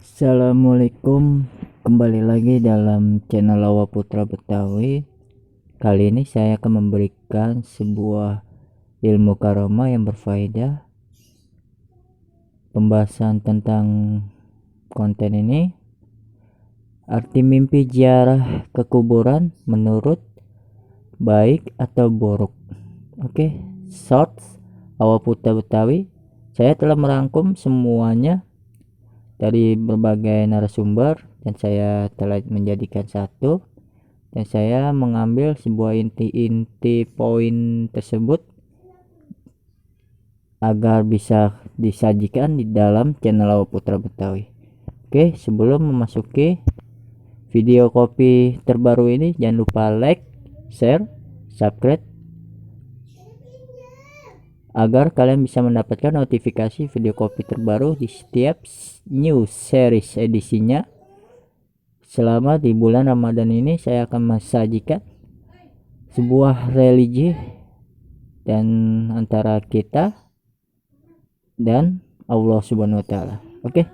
Assalamualaikum, kembali lagi dalam channel Lawa Putra Betawi. Kali ini saya akan memberikan sebuah ilmu karomah yang berfaedah. Pembahasan tentang konten ini, arti mimpi ziarah ke kuburan menurut baik atau buruk. Oke, shorts Lawa Putra Betawi. Saya telah merangkum semuanya dari berbagai narasumber dan saya telah menjadikan satu, dan saya mengambil sebuah inti-inti poin tersebut agar bisa disajikan di dalam channel Lawa Putra Betawi. Oke, sebelum memasuki video kopi terbaru ini, jangan lupa like, share, subscribe agar kalian bisa mendapatkan notifikasi video kopi terbaru di setiap new series edisinya. Selama di bulan Ramadan ini saya akan mensajikan sebuah religi dan antara kita dan Allah Subhanahu wa taala. Oke.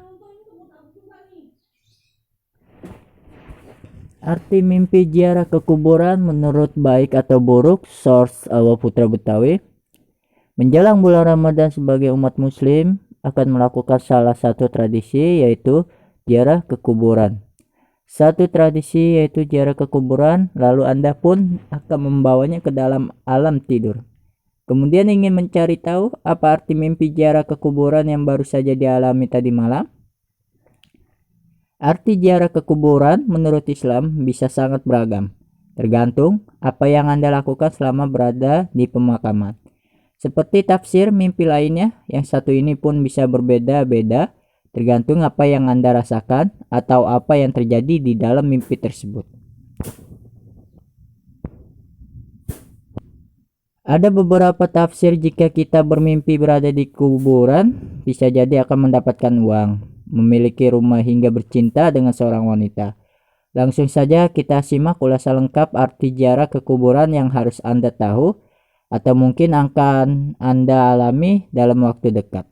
Arti mimpi ziarah ke kuburan menurut baik atau buruk, source Lawa Putra Betawi. Menjelang bulan Ramadan, sebagai umat muslim akan melakukan salah satu tradisi, yaitu ziarah ke kuburan. Satu tradisi yaitu ziarah ke kuburan, lalu Anda pun akan membawanya ke dalam alam tidur. Kemudian ingin mencari tahu apa arti mimpi ziarah ke kuburan yang baru saja dialami tadi malam? Arti ziarah ke kuburan menurut Islam bisa sangat beragam, tergantung apa yang Anda lakukan selama berada di pemakaman. Seperti tafsir mimpi lainnya, yang satu ini pun bisa berbeda-beda tergantung apa yang Anda rasakan atau apa yang terjadi di dalam mimpi tersebut. Ada beberapa tafsir jika kita bermimpi berada di kuburan, bisa jadi akan mendapatkan uang, memiliki rumah hingga bercinta dengan seorang wanita. Langsung saja kita simak ulasan lengkap arti ziarah ke kuburan yang harus Anda tahu atau mungkin akan Anda alami dalam waktu dekat.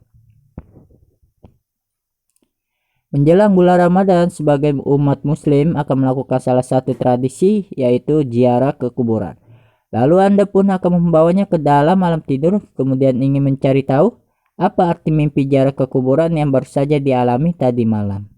Menjelang bulan Ramadan, sebagai umat muslim akan melakukan salah satu tradisi, yaitu ziarah ke kuburan. Lalu Anda pun akan membawanya ke dalam alam tidur, kemudian ingin mencari tahu apa arti mimpi ziarah ke kuburan yang baru saja dialami tadi malam.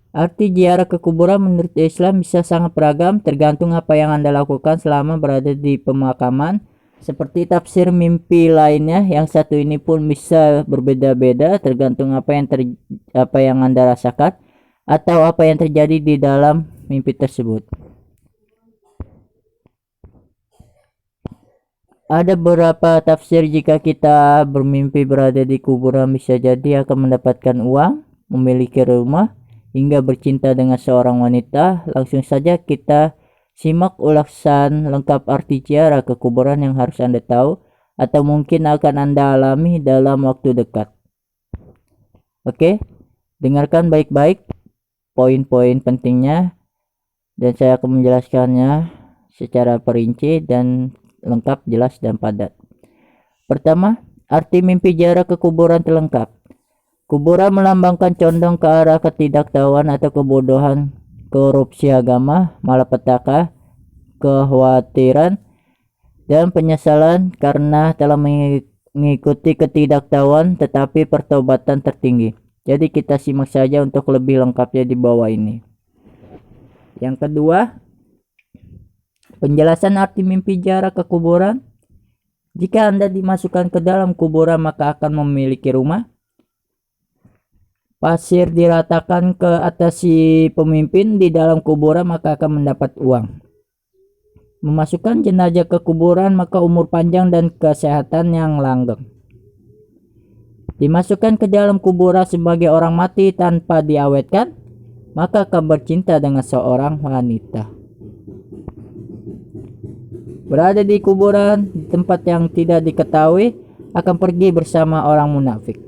Arti ziarah ke kuburan menurut Islam bisa sangat beragam, tergantung apa yang Anda lakukan selama berada di pemakaman. Seperti tafsir mimpi lainnya, yang satu ini pun bisa berbeda-beda tergantung apa yang Anda rasakan atau apa yang terjadi di dalam mimpi tersebut. Ada beberapa tafsir jika kita bermimpi berada di kuburan bisa jadi akan mendapatkan uang, memiliki rumah, hingga bercinta dengan seorang wanita. Langsung saja kita simak ulasan lengkap arti ziarah ke kuburan yang harus Anda tahu atau mungkin akan Anda alami dalam waktu dekat. Oke, dengarkan baik-baik poin-poin pentingnya dan saya akan menjelaskannya secara perinci dan lengkap, jelas dan padat. Pertama, arti mimpi ziarah ke kuburan terlengkap. Kuburan melambangkan condong ke arah ketidaktahuan atau kebodohan, korupsi agama, malapetaka, kekhawatiran, dan penyesalan karena telah mengikuti ketidaktahuan, tetapi pertobatan tertinggi. Jadi kita simak saja untuk lebih lengkapnya di bawah ini. Yang kedua, penjelasan arti mimpi ziarah ke kuburan. Jika Anda dimasukkan ke dalam kuburan, maka akan memiliki rumah. Pasir diratakan ke atas si pemimpin di dalam kuburan, maka akan mendapat uang. Memasukkan jenazah ke kuburan, maka umur panjang dan kesehatan yang langgeng. Dimasukkan ke dalam kuburan sebagai orang mati tanpa diawetkan, maka akan bercinta dengan seorang wanita. Berada di kuburan di tempat yang tidak diketahui, akan pergi bersama orang munafik.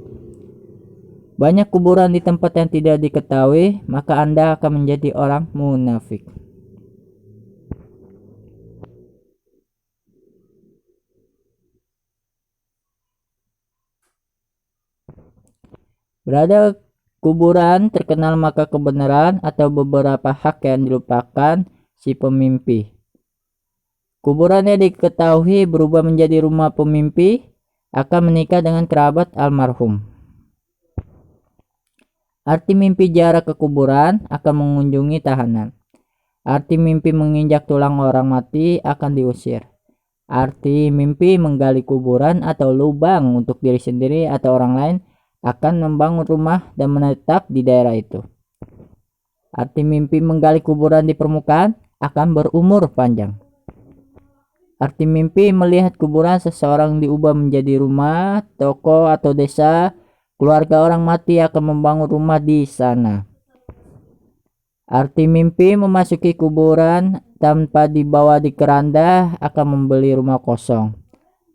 Banyak kuburan di tempat yang tidak diketahui, maka Anda akan menjadi orang munafik. Berada kuburan terkenal maka kebenaran atau beberapa hak yang dilupakan si pemimpi. Kuburannya diketahui berubah menjadi rumah pemimpi akan menikah dengan kerabat almarhum. Arti mimpi jarak ke kuburan akan mengunjungi tahanan. Arti mimpi menginjak tulang orang mati akan diusir. Arti mimpi menggali kuburan atau lubang untuk diri sendiri atau orang lain akan membangun rumah dan menetap di daerah itu. Arti mimpi menggali kuburan di permukaan akan berumur panjang. Arti mimpi melihat kuburan seseorang diubah menjadi rumah, toko atau desa, keluarga orang mati akan membangun rumah di sana. Arti mimpi memasuki kuburan tanpa dibawa di keranda akan membeli rumah kosong.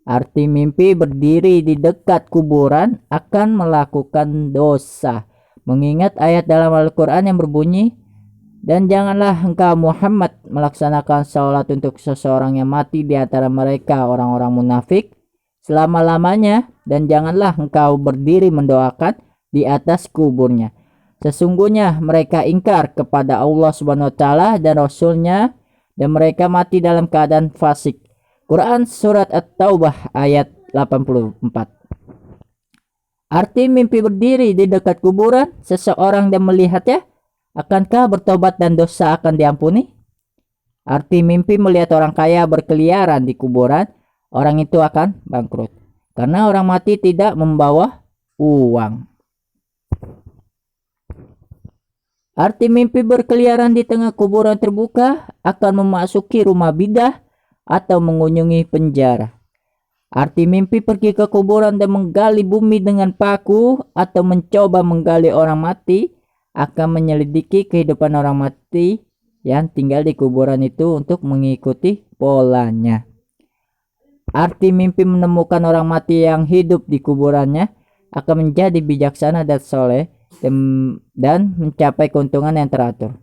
Arti mimpi berdiri di dekat kuburan akan melakukan dosa. Mengingat ayat dalam Al-Quran yang berbunyi, dan janganlah engkau Muhammad melaksanakan sholat untuk seseorang yang mati di antara mereka orang-orang munafik selama-lamanya, dan janganlah engkau berdiri mendoakan di atas kuburnya. Sesungguhnya mereka ingkar kepada Allah Subhanahu wa taala dan Rasulnya, dan mereka mati dalam keadaan fasik. Quran Surat At-Taubah ayat 84. Arti mimpi berdiri di dekat kuburan seseorang dan melihatnya, akankah bertobat dan dosa akan diampuni? Arti mimpi melihat orang kaya berkeliaran di kuburan, orang itu akan bangkrut karena orang mati tidak membawa uang. Arti mimpi berkeliaran di tengah kuburan terbuka akan memasuki rumah bidah atau mengunjungi penjara. Arti mimpi pergi ke kuburan dan menggali bumi dengan paku atau mencoba menggali orang mati akan menyelidiki kehidupan orang mati yang tinggal di kuburan itu untuk mengikuti polanya. Arti mimpi menemukan orang mati yang hidup di kuburannya akan menjadi bijaksana dan soleh dan mencapai keuntungan yang teratur.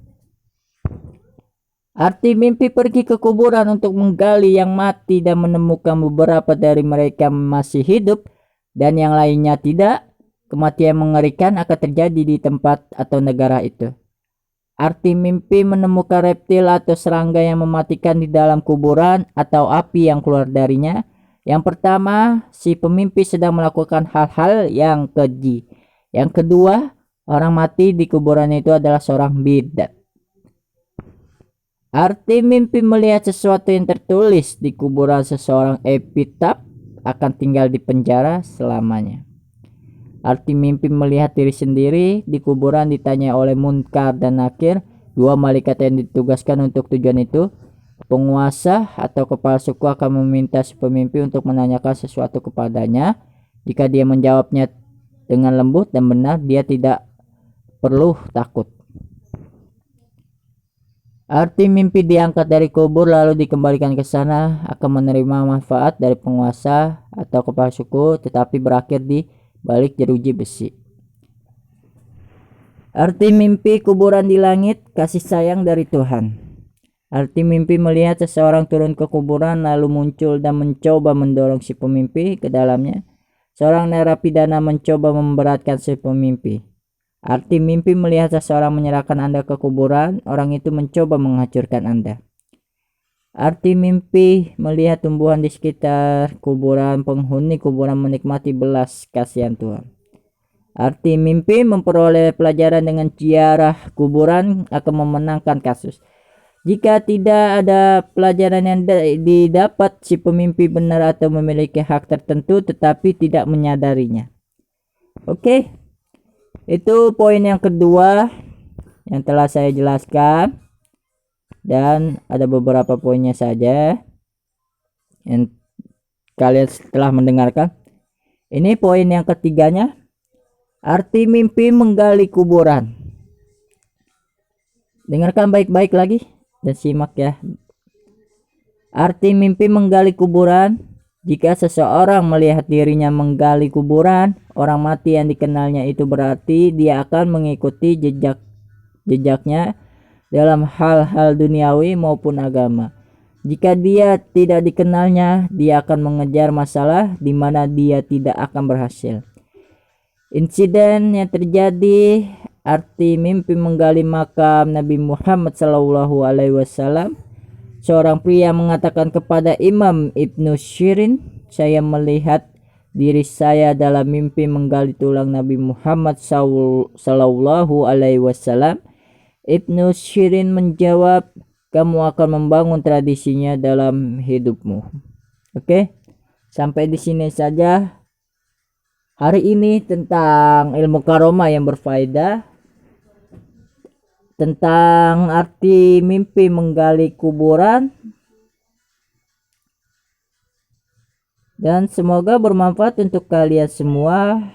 Arti mimpi pergi ke kuburan untuk menggali yang mati dan menemukan beberapa dari mereka masih hidup dan yang lainnya tidak. Kematian mengerikan akan terjadi di tempat atau negara itu. Arti mimpi menemukan reptil atau serangga yang mematikan di dalam kuburan atau api yang keluar darinya. Yang pertama, si pemimpi sedang melakukan hal-hal yang keji. Yang kedua, orang mati di kuburan itu adalah seorang bidat. Arti mimpi melihat sesuatu yang tertulis di kuburan seseorang epitaf akan tinggal di penjara selamanya. Arti mimpi melihat diri sendiri di kuburan ditanya oleh Munkar dan Nakir, dua malaikat yang ditugaskan untuk tujuan itu. Penguasa atau kepala suku akan meminta si pemimpi untuk menanyakan sesuatu kepadanya. Jika dia menjawabnya dengan lembut dan benar, dia tidak perlu takut. Arti mimpi diangkat dari kubur lalu dikembalikan ke sana akan menerima manfaat dari penguasa atau kepala suku, tetapi berakhir di balik jeruji besi. Arti mimpi kuburan di langit, kasih sayang dari Tuhan. Arti mimpi melihat seseorang turun ke kuburan lalu muncul dan mencoba mendorong si pemimpi ke dalamnya. Seorang narapidana mencoba memberatkan si pemimpi. Arti mimpi melihat seseorang menyerahkan Anda ke kuburan, orang itu mencoba menghancurkan Anda. Arti mimpi melihat tumbuhan di sekitar kuburan, penghuni kuburan menikmati belas kasihan Tuhan. Arti mimpi memperoleh pelajaran dengan ziarah kuburan akan memenangkan kasus. Jika tidak ada pelajaran yang didapat, si pemimpi benar atau memiliki hak tertentu tetapi tidak menyadarinya. Oke, itu poin yang kedua yang telah saya jelaskan. Dan ada beberapa poinnya saja yang kalian setelah mendengarkan. Ini poin yang ketiganya, arti mimpi menggali kuburan. Dengarkan baik-baik lagi dan simak ya. Arti mimpi menggali kuburan, jika seseorang melihat dirinya menggali kuburan orang mati yang dikenalnya, itu berarti dia akan mengikuti jejaknya dalam hal-hal duniawi maupun agama. Jika dia tidak dikenalnya, dia akan mengejar masalah di mana dia tidak akan berhasil. insiden yang terjadi, arti mimpi menggali makam Nabi Muhammad Sallallahu Alaihi Wasallam. Seorang pria mengatakan kepada Imam Ibnu Shirin, saya melihat diri saya dalam mimpi menggali tulang Nabi Muhammad Sallallahu Alaihi Wasallam. Ibnu Shirin menjawab, kamu akan membangun tradisinya dalam hidupmu. Oke, sampai di sini saja hari ini tentang ilmu karomah yang berfaedah, tentang arti mimpi menggali kuburan, dan semoga bermanfaat untuk kalian semua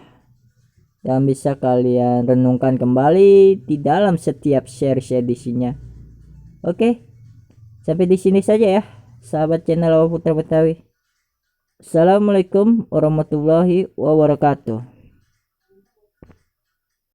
dan bisa kalian renungkan kembali di dalam setiap share edisinya. Oke, sampai di sini saja ya sahabat channel Awal Putra Betawi. Assalamualaikum warahmatullahi wabarakatuh.